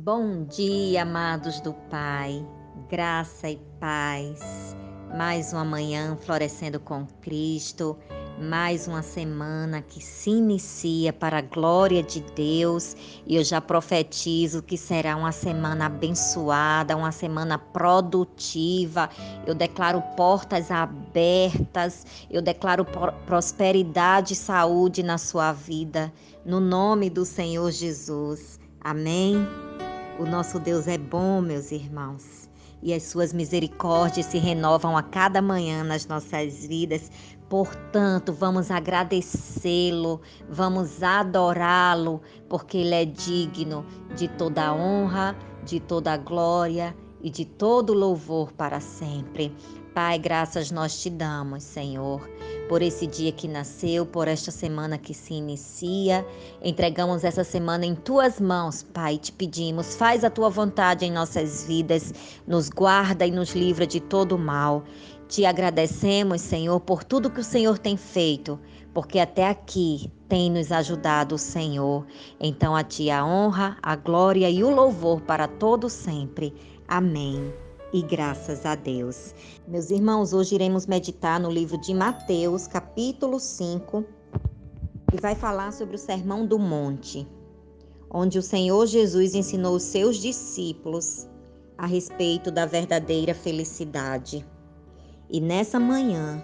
Bom dia, amados do Pai, graça e paz. Mais uma manhã florescendo com Cristo, mais uma semana que se inicia para a glória de Deus, e eu já profetizo que será uma semana abençoada, uma semana produtiva. Eu declaro portas abertas, eu declaro prosperidade e saúde na sua vida, no nome do Senhor Jesus. Amém. O nosso Deus é bom, meus irmãos, e as suas misericórdias se renovam a cada manhã nas nossas vidas. Portanto, vamos agradecê-lo, vamos adorá-lo, porque ele é digno de toda honra, de toda glória e de todo louvor para sempre. Pai, graças nós te damos, Senhor, por esse dia que nasceu, por esta semana que se inicia. Entregamos essa semana em tuas mãos, Pai, te pedimos, faz a tua vontade em nossas vidas, nos guarda e nos livra de todo mal. Te agradecemos, Senhor, por tudo que o Senhor tem feito, porque até aqui tem nos ajudado o Senhor. Então a ti a honra, a glória e o louvor para todo sempre. Amém. E graças a Deus. Meus irmãos, hoje iremos meditar no livro de Mateus, capítulo 5, que vai falar sobre o Sermão do Monte, onde o Senhor Jesus ensinou os seus discípulos a respeito da verdadeira felicidade. E nessa manhã,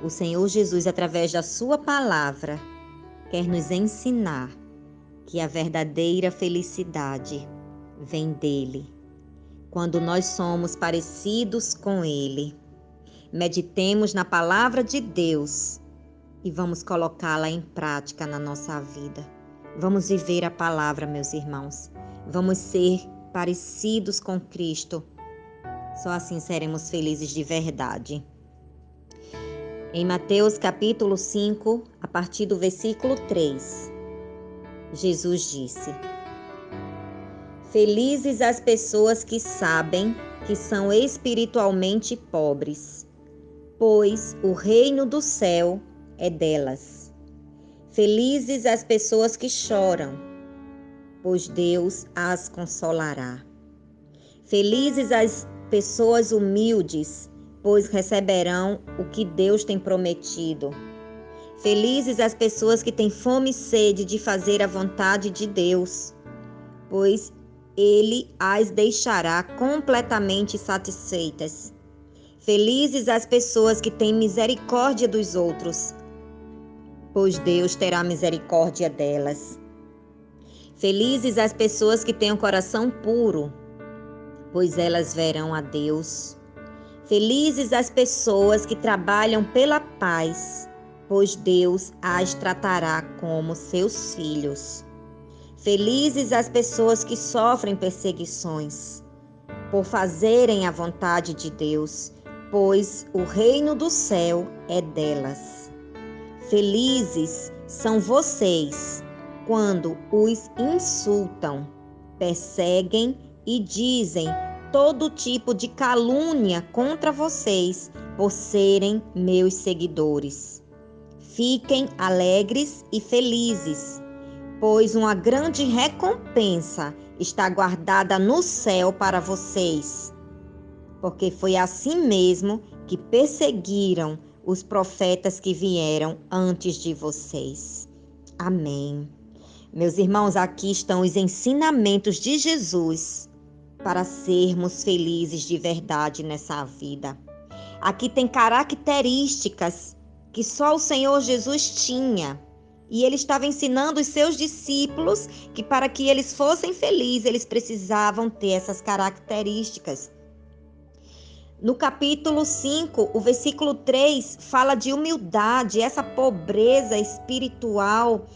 o Senhor Jesus, através da sua palavra, quer nos ensinar que a verdadeira felicidade vem dele, quando nós somos parecidos com ele. Meditemos na palavra de Deus e vamos colocá-la em prática na nossa vida. Vamos viver a palavra, meus irmãos. Vamos ser parecidos com Cristo. Só assim seremos felizes de verdade. Em Mateus capítulo 5, a partir do versículo 3, Jesus disse: Felizes as pessoas que sabem que são espiritualmente pobres, pois o reino do céu é delas. Felizes as pessoas que choram, pois Deus as consolará. Felizes as pessoas humildes, pois receberão o que Deus tem prometido. Felizes as pessoas que têm fome e sede de fazer a vontade de Deus, pois Ele as deixará completamente satisfeitas. Felizes as pessoas que têm misericórdia dos outros, pois Deus terá misericórdia delas. Felizes as pessoas que têm um coração puro, pois elas verão a Deus. Felizes as pessoas que trabalham pela paz, pois Deus as tratará como seus filhos. Felizes as pessoas que sofrem perseguições, por fazerem a vontade de Deus, pois o reino do céu é delas. Felizes são vocês quando os insultam, perseguem e dizem todo tipo de calúnia contra vocês por serem meus seguidores. Fiquem alegres e felizes, pois uma grande recompensa está guardada no céu para vocês, porque foi assim mesmo que perseguiram os profetas que vieram antes de vocês. Amém. Meus irmãos, aqui estão os ensinamentos de Jesus para sermos felizes de verdade nessa vida. Aqui tem características que só o Senhor Jesus tinha. E ele estava ensinando os seus discípulos que para que eles fossem felizes, eles precisavam ter essas características. No capítulo 5, o versículo 3 fala de humildade, essa pobreza espiritual.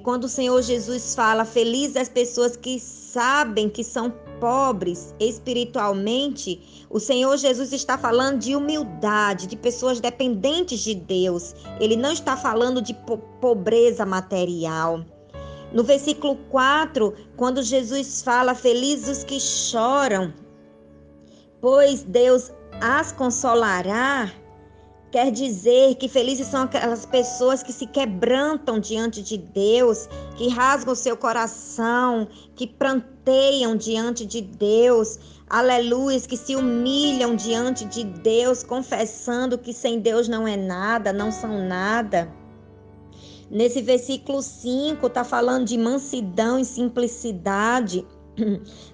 Quando o Senhor Jesus fala, felizes as pessoas que sabem que são pobres espiritualmente, o Senhor Jesus está falando de humildade, de pessoas dependentes de Deus. Ele não está falando de pobreza material. No versículo 4, quando Jesus fala, felizes os que choram, pois Deus as consolará. Quer dizer que felizes são aquelas pessoas que se quebrantam diante de Deus, que rasgam o seu coração, que pranteiam diante de Deus, aleluia, que se humilham diante de Deus, confessando que sem Deus não é nada, não são nada. Nesse versículo 5 está falando de mansidão e simplicidade.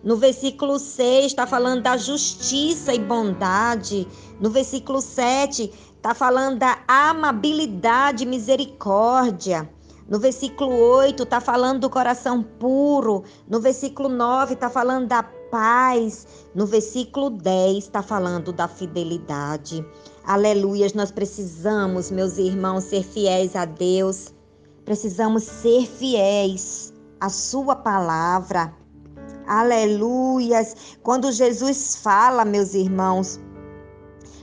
No versículo 6 está falando da justiça e bondade. No versículo 7 está falando da amabilidade e misericórdia. No versículo 8 está falando do coração puro. No versículo 9 está falando da paz. No versículo 10 está falando da fidelidade. Aleluias, nós precisamos, meus irmãos, ser fiéis a Deus. Precisamos ser fiéis à sua palavra. Aleluias. Quando Jesus fala, meus irmãos,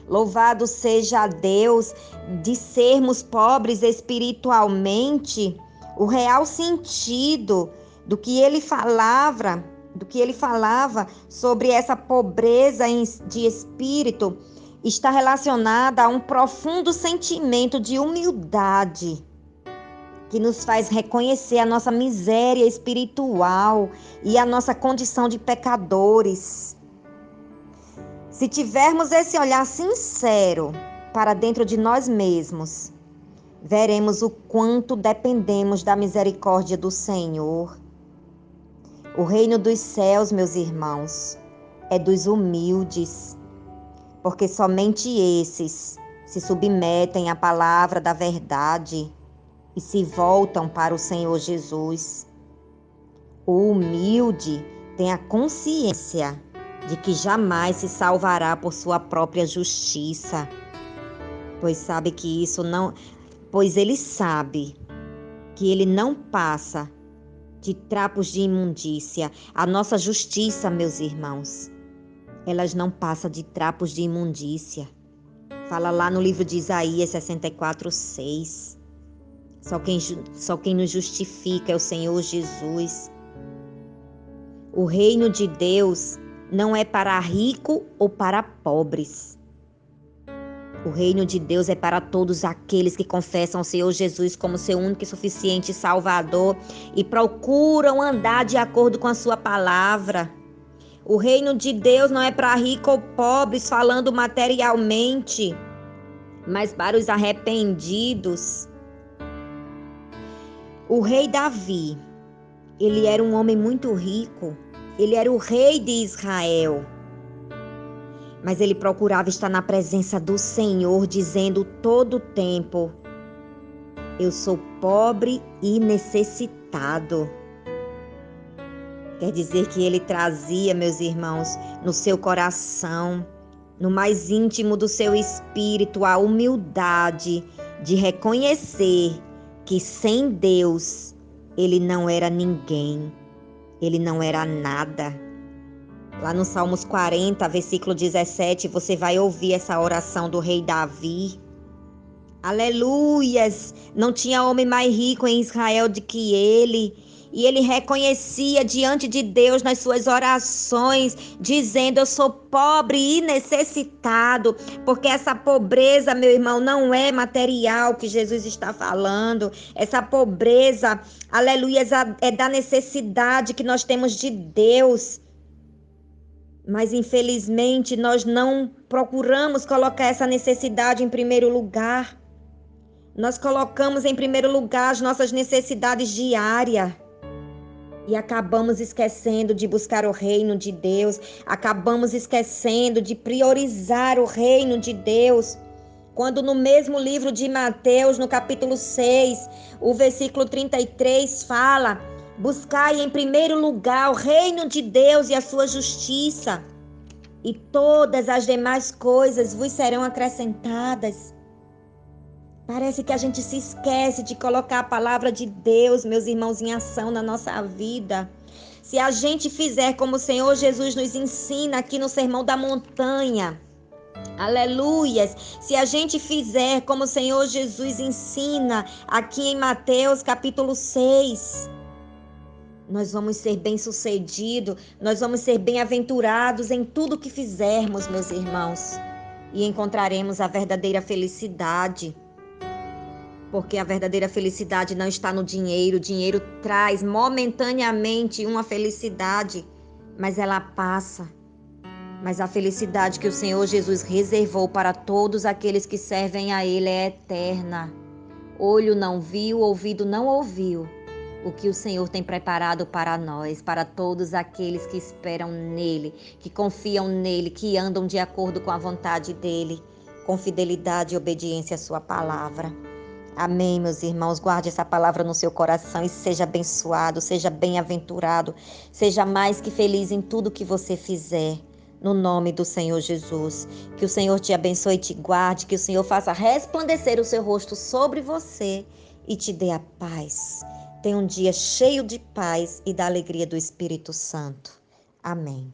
louvado seja Deus, de sermos pobres espiritualmente, o real sentido do que ele falava sobre essa pobreza de espírito está relacionada a um profundo sentimento de humildade que nos faz reconhecer a nossa miséria espiritual e a nossa condição de pecadores. Se tivermos esse olhar sincero para dentro de nós mesmos, veremos o quanto dependemos da misericórdia do Senhor. O reino dos céus, meus irmãos, é dos humildes, porque somente esses se submetem à palavra da verdade e se voltam para o Senhor Jesus. O humilde tem a consciência de que jamais se salvará por sua própria justiça, pois ele sabe que ele não passa de trapos de imundícia. A nossa justiça, meus irmãos, elas não passam de trapos de imundícia. Fala lá no livro de Isaías 64:6. Só quem nos justifica é o Senhor Jesus. O reino de Deus não é para rico ou para pobres. O reino de Deus é para todos aqueles que confessam o Senhor Jesus como seu único e suficiente Salvador e procuram andar de acordo com a sua palavra. O reino de Deus não é para ricos ou pobres, falando materialmente, mas para os arrependidos. O rei Davi, ele era um homem muito rico, ele era o rei de Israel, mas ele procurava estar na presença do Senhor, dizendo todo o tempo: eu sou pobre e necessitado. Quer dizer que ele trazia, meus irmãos, no seu coração, no mais íntimo do seu espírito, a humildade de reconhecer que sem Deus ele não era ninguém, ele não era nada. Lá no Salmos 40, versículo 17, você vai ouvir essa oração do rei Davi. Aleluias! Não tinha homem mais rico em Israel do que ele. E ele reconhecia diante de Deus nas suas orações, dizendo: eu sou pobre e necessitado, porque essa pobreza, meu irmão, não é material que Jesus está falando. Essa pobreza, aleluia, é da necessidade que nós temos de Deus. Mas infelizmente nós não procuramos colocar essa necessidade em primeiro lugar. Nós colocamos em primeiro lugar as nossas necessidades diárias. E acabamos esquecendo de buscar o reino de Deus. Acabamos esquecendo de priorizar o reino de Deus. Quando no mesmo livro de Mateus, no capítulo 6, o versículo 33 fala: buscai em primeiro lugar o reino de Deus e a sua justiça, e todas as demais coisas vos serão acrescentadas. Parece que a gente se esquece de colocar a palavra de Deus, meus irmãos, em ação na nossa vida. Se a gente fizer como o Senhor Jesus nos ensina aqui no Sermão da Montanha, aleluias, se a gente fizer como o Senhor Jesus ensina aqui em Mateus capítulo 6, nós vamos ser bem-sucedidos, nós vamos ser bem-aventurados em tudo que fizermos, meus irmãos. e encontraremos a verdadeira felicidade. Porque a verdadeira felicidade não está no dinheiro. O dinheiro traz momentaneamente uma felicidade, mas ela passa. Mas a felicidade que o Senhor Jesus reservou para todos aqueles que servem a Ele é eterna. Olho não viu, ouvido não ouviu o que o Senhor tem preparado para nós, para todos aqueles que esperam nele, que confiam nele, que andam de acordo com a vontade dele, com fidelidade e obediência à sua palavra. Amém, meus irmãos. Guarde essa palavra no seu coração e seja abençoado, seja bem-aventurado, seja mais que feliz em tudo que você fizer. No nome do Senhor Jesus. Que o Senhor te abençoe e te guarde, que o Senhor faça resplandecer o seu rosto sobre você e te dê a paz. Tenha um dia cheio de paz e da alegria do Espírito Santo. Amém.